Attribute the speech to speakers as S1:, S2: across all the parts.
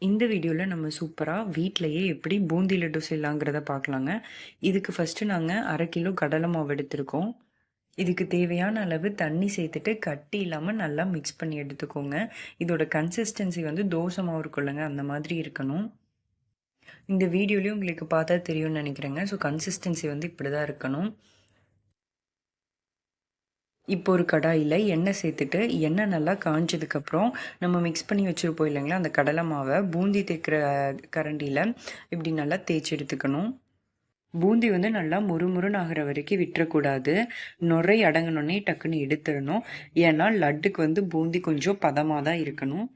S1: இந்த வீடியோவில் நம்ம சூப்பராக வீட்டிலையே எப்படி பூந்தி லட்டு செய்யலாங்கிறத பார்க்கலாங்க. இதுக்கு ஃபஸ்ட்டு நாங்கள் 1/2 கிலோ கடலை மாவு எடுத்திருக்கோம். இதுக்கு தேவையான அளவு தண்ணி சேர்த்துட்டு கட்டி இல்லாமல் நல்லா மிக்ஸ் பண்ணி எடுத்துக்கோங்க. இதோட கன்சிஸ்டன்சி வந்து தோசை மாவு இருக்குல்லங்க, அந்த மாதிரி இருக்கணும். இந்த வீடியோலேயும் உங்களுக்கு பார்த்தா தெரியும்னு நினைக்கிறேங்க. ஸோ கன்சிஸ்டன்சி வந்து இப்படி தான் இருக்கணும். இப்போ ஒரு கடாயில் எண்ணெய் சேர்த்துட்டு எண்ணெய் நல்லா காஞ்சதுக்கப்புறம் நம்ம மிக்ஸ் பண்ணி வச்சுருப்போம் இல்லைங்களா, அந்த கடலை மாவை பூந்தி தேய்க்கிற கரண்டியில் இப்படி நல்லா தேய்ச்சி எடுத்துக்கணும். பூந்தி வந்து நல்லா முறுமுறுன்னு ஆகிற வரைக்கும் விட்டுறக்கூடாது. நுரை அடங்கினோடனே டக்குன்னு எடுத்துடணும். ஏன்னா லட்டுக்கு வந்து பூந்தி கொஞ்சம் பதமாக தான் இருக்கணும்.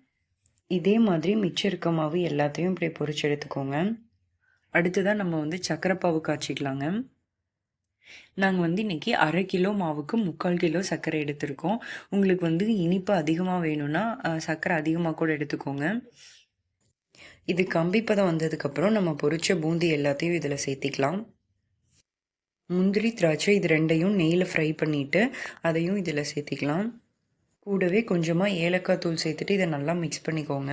S1: இதே மாதிரி மிச்சம் இருக்க மாவு எல்லாத்தையும் இப்படி பொரிச்சு எடுத்துக்கோங்க. அடுத்ததான் நம்ம வந்து சக்கரைப்பாவு காய்ச்சிக்கலாங்க. நாங்கள் வந்து இன்றைக்கி 1/2 கிலோ மாவுக்கு 3/4 கிலோ சர்க்கரை எடுத்திருக்கோம். உங்களுக்கு வந்து இனிப்பு அதிகமாக வேணும்னா சர்க்கரை அதிகமாக கூட எடுத்துக்கோங்க. இது கம்பிப்பதம் வந்ததுக்கப்புறம் நம்ம பொரிச்ச பூந்தி எல்லாத்தையும் இதில் சேர்த்திக்கலாம். முந்திரி திராட்சை இது ரெண்டையும் நெய்யில் ஃப்ரை பண்ணிவிட்டு அதையும் இதில் சேர்த்திக்கலாம். கூடவே கொஞ்சமாக ஏலக்காய் தூள் சேர்த்துட்டு இதை நல்லா மிக்ஸ் பண்ணிக்கோங்க.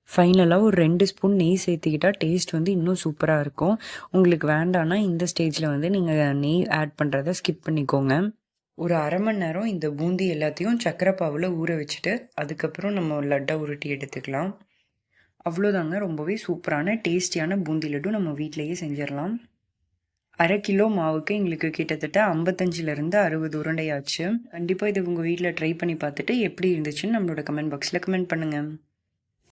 S1: ஃபைனலாக ஒரு 2 ஸ்பூன் நெய் சேர்த்துக்கிட்டா டேஸ்ட் வந்து இன்னும் சூப்பராக இருக்கும். உங்களுக்கு வேண்டான்னா இந்த ஸ்டேஜில் வந்து நீங்கள் நெய் ஆட் பண்ணுறத ஸ்கிப் பண்ணிக்கோங்க. ஒரு 1/2 மணி நேரம் இந்த பூந்தி எல்லாத்தையும் சக்கரை பாவில் ஊற வச்சுட்டு அதுக்கப்புறம் நம்ம லட்டை உருட்டி எடுத்துக்கலாம். அவ்வளோதாங்க, ரொம்பவே சூப்பரான டேஸ்டியான பூந்தி லட்டு நம்ம வீட்டிலையே செஞ்சிடலாம். 1/2 கிலோ மாவுக்கு எங்களுக்கு கிட்டத்தட்ட 55லேருந்து 60 உருண்டையாச்சு. கண்டிப்பாக இது உங்கள் வீட்டில் ட்ரை பண்ணி பார்த்துட்டு எப்படி இருந்துச்சுன்னு நம்மளோட கமெண்ட் பாக்ஸில் கமெண்ட் பண்ணுங்கள்.